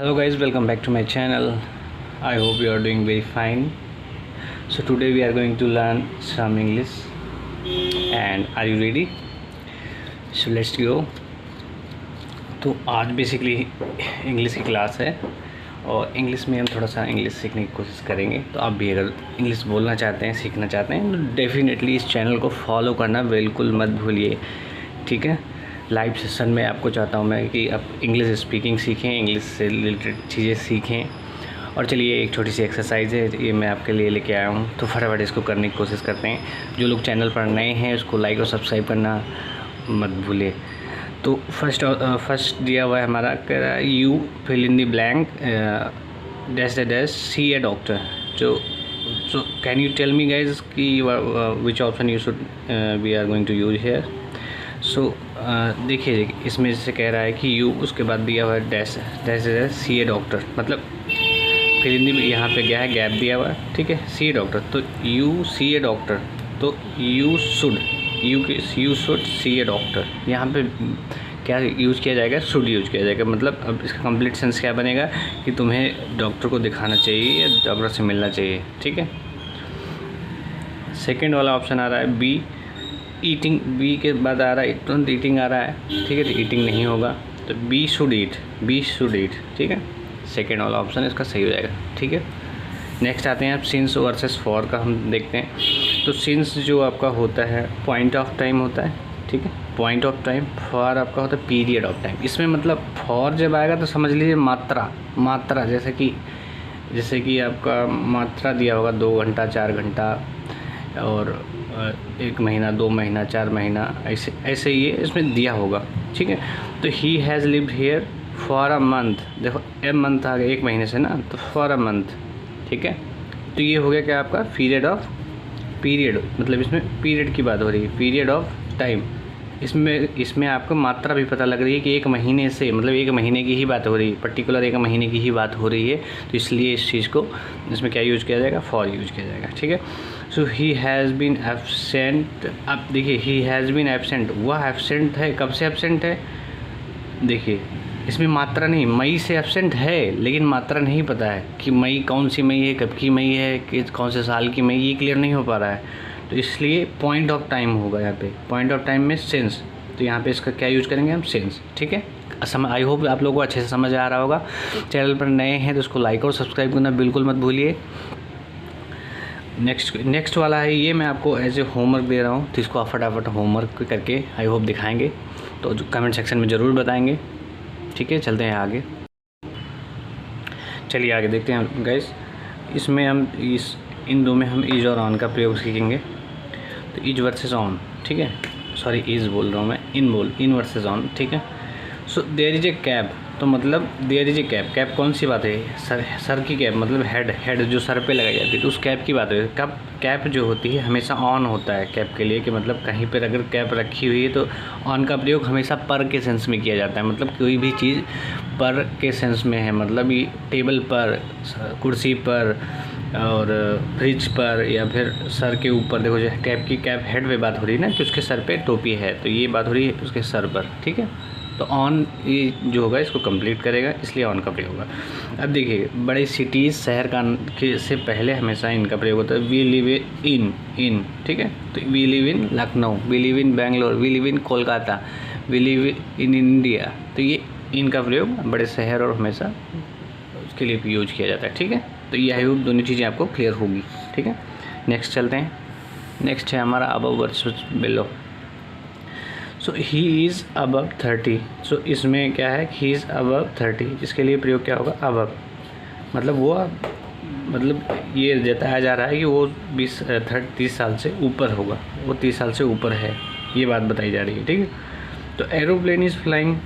Hello guys, welcome back to my channel. I hope you are doing very fine. So today we are going to learn some English, and are you ready? So let's go. तो आज basically English की class है और English में हम थोड़ा सा English सीखने की कोशिश करेंगे। तो आप भी अगर इंग्लिश बोलना चाहते हैं, सीखना चाहते हैं, तो डेफिनेटली इस चैनल को फॉलो करना बिल्कुल मत भूलिए, ठीक है। लाइव सेशन में आपको चाहता हूँ मैं कि आप इंग्लिश स्पीकिंग सीखें, इंग्लिश से रिलेटेड चीज़ें सीखें। और चलिए एक छोटी सी एक्सरसाइज है, ये मैं आपके लिए लेके आया हूँ, तो फटाफट इसको करने की कोशिश करते हैं। जो लोग चैनल पर नए हैं उसको लाइक और सब्सक्राइब करना मत भूलिए। तो फर्स्ट दिया हुआ है हमारा, कह रहा है you fill in the blank dash dash C A doctor. So can you tell me guys कि which option you should we are going to use here. So देखिए इसमें जैसे कह रहा है कि यू, उसके बाद दिया हुआ है dash dash dash C A doctor, मतलब फिर हिंदी में यहाँ पे क्या है, गैप दिया हुआ है, ठीक है। सी ए डॉक्टर, तो यू सी ए डॉक्टर, तो you should see A doctor, यहाँ पे क्या यूज़ किया जाएगा, शुड यूज किया जाएगा। मतलब अब इसका कंप्लीट सेंस क्या बनेगा कि तुम्हें डॉक्टर को दिखाना चाहिए या डॉक्टर से मिलना चाहिए, ठीक है। सेकेंड वाला ऑप्शन आ रहा है बी ईटिंग, बी के बाद आ रहा है तुरंत ईटिंग आ रहा है, ठीक है। तो ईटिंग नहीं होगा, तो बी शुड ईट, ठीक है। सेकेंड वाला ऑप्शन इसका सही हो जाएगा, ठीक है। नेक्स्ट आते हैं आप सिंस वर्सेस फॉर का हम देखते हैं। तो सिंस जो आपका होता है पॉइंट ऑफ टाइम होता है, ठीक है, पॉइंट ऑफ टाइम। फॉर आपका होता है पीरियड ऑफ टाइम। इसमें मतलब फॉर जब आएगा तो समझ लीजिए मात्रा जैसे कि आपका मात्रा दिया होगा 2 घंटा 4 घंटा और 1 महीना 2 महीना 4 महीना, ऐसे ये इसमें दिया होगा, ठीक है। तो he has lived here for a month, देखो ए मंथ आ गया 1 महीने से ना, तो फॉर अ मंथ, ठीक है। तो ये हो गया क्या आपका पीरियड, मतलब इसमें पीरियड की बात हो रही है, पीरियड ऑफ टाइम। इसमें आपको मात्रा भी पता लग रही है कि 1 महीने से, मतलब 1 महीने की ही बात हो रही है, पर्टिकुलर 1 महीने की ही बात हो रही है। तो इसलिए इस चीज़ को इसमें क्या यूज़ किया जाएगा, फॉर यूज़ किया जाएगा, ठीक है। सो ही हैज़ बीन एब्सेंट। अब देखिए ही हैज़ बीन एब्सेंट, वह एब्सेंट है, कब से एब्सेंट है, देखिए इसमें मात्रा नहीं, मई से एब्सेंट है, लेकिन मात्रा नहीं पता है कि मई कौन सी मई है, कब की मई है, कि कौन से साल की मई, ये क्लियर नहीं हो पा रहा है। तो इसलिए पॉइंट ऑफ टाइम होगा यहाँ पे, पॉइंट ऑफ टाइम में सेंस। तो यहाँ पे इसका क्या यूज़ करेंगे हम, सेंस, ठीक है। आई होप आप लोगों को अच्छे से समझ आ रहा होगा। चैनल पर नए हैं तो उसको लाइक और सब्सक्राइब करना बिल्कुल मत भूलिए। नेक्स्ट वाला है, ये मैं आपको एज ए होमवर्क दे रहा हूँ, तो इसको आप फटाफट होमवर्क करके आई होप दिखाएंगे, तो कमेंट सेक्शन में ज़रूर बताएंगे, ठीक है। चलते हैं आगे, चलिए आगे देखते हैं गाइस। इसमें हम इन दो में हम इज और ऑन का प्रयोग सीखेंगे। तो इज वर्सेस ऑन, ठीक है, सॉरी इज बोल रहा हूँ मैं, इन वर्सेस ऑन, ठीक है। So there is a cab, तो मतलब देयर इज ए कैब कौन सी बात है, सर की कैब, मतलब हेड जो सर पे लगाई जाती है, तो उस कैब की बात है। कब कैप जो होती है हमेशा ऑन होता है कैप के लिए, कि मतलब कहीं पर अगर कैप रखी हुई है तो ऑन का प्रयोग हमेशा पर के सेंस में किया जाता है। मतलब कोई भी चीज़ पर के सेंस में है, मतलब ये टेबल पर, कुर्सी पर और फ्रिज पर, या फिर सर के ऊपर। देखो जो कैप हेड पे बात हो रही है ना, कि उसके सर पे टोपी है, तो ये बात हो रही है उसके सर पर, ठीक है। तो ऑन ये जो होगा इसको कंप्लीट करेगा, इसलिए ऑन का प्रयोग होगा। अब देखिए बड़े सिटीज़ शहर के से पहले हमेशा इनका प्रयोग होता है। वी लिव इन, ठीक है। तो we live in Lucknow, we live in Bangalore, we live in Kolkata, we live in India. तो ये इनका प्रयोग बड़े शहर और हमेशा उसके लिए भी यूज किया जाता है, ठीक है। तो ये आई होप दोनों चीज़ें आपको क्लियर होगी, ठीक है। नेक्स्ट चलते हैं। नेक्स्ट है हमारा above versus below. So he is above 30। सो इसमें क्या है, ही इज़ अबव 30, इसके लिए प्रयोग क्या होगा, अबव, मतलब वो, मतलब ये जताया जा रहा है कि वो 30 साल से ऊपर होगा, वो 30 साल से ऊपर है, ये बात बताई जा रही है, ठीक है। तो एरोप्लेन इज़ फ्लाइंग,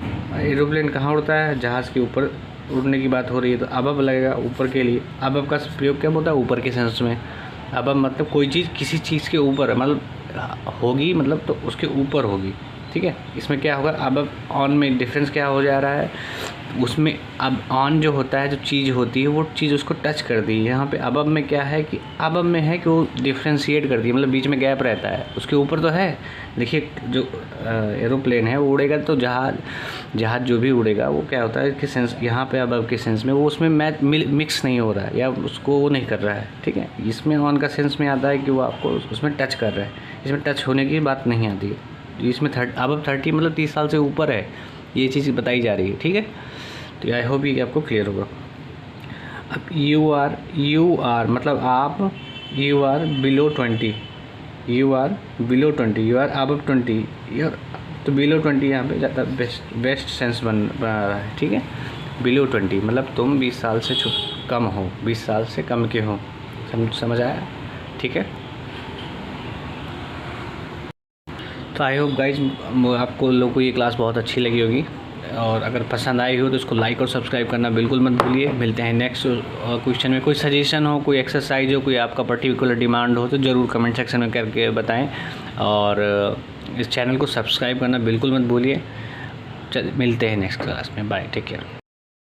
एरोप्लेन कहाँ उड़ता है, जहाज़ के ऊपर उड़ने की बात हो रही है, तो अबव लगेगा ऊपर के लिए। अबव का प्रयोग क्या होता है, ऊपर के सेंस में। अबव मतलब कोई चीज़ किसी चीज़ के ऊपर, मतलब होगी, मतलब तो उसके ऊपर होगी, ठीक है। इसमें क्या होगा, अब ऑन में डिफरेंस क्या हो जा रहा है, उसमें अब ऑन जो होता है, जो चीज़ होती है वो चीज़ उसको टच कर दी। यहाँ पे अब में क्या है कि अब में है कि वो डिफ्रेंशिएट करती है, मतलब बीच में गैप रहता है। उसके ऊपर तो है, देखिए जो एरोप्लेन है वो उड़ेगा तो जहाज़ जो भी उड़ेगा वो क्या होता है कि सेंस यहाँ पे अब के सेंस में वो उसमें मिक्स नहीं हो रहा है या उसको वो नहीं कर रहा है, ठीक है। इसमें ऑन का सेंस में आता है कि वो आपको उसमें टच कर रहा है, इसमें टच होने की बात नहीं आती है। इसमें अब 30 मतलब 30 साल से ऊपर है, ये चीज़ बताई जा रही है, ठीक है। तो आई होप ये आपको क्लियर होगा। अब यू आर मतलब आप, you are below 20, you are below 20, you are above 20, तो बिलो 20 यहाँ पे ज़्यादा बेस्ट सेंस बन रहा है, ठीक है। बिलो 20 मतलब तुम 20 साल से कम हो, 20 साल से कम के हो, समझ आया, ठीक है। तो आई होप गाइज आपको लोगों को ये क्लास बहुत अच्छी लगी होगी, और अगर पसंद आई हो तो इसको लाइक और सब्सक्राइब करना बिल्कुल मत भूलिए। मिलते हैं नेक्स्ट क्वेश्चन में। कोई सजेशन हो, कोई एक्सरसाइज हो, कोई आपका पर्टिकुलर डिमांड हो तो ज़रूर कमेंट सेक्शन में करके बताएं, और इस चैनल को सब्सक्राइब करना बिल्कुल मत भूलिए। मिलते हैं नेक्स्ट क्लास में, बाय, टेक केयर।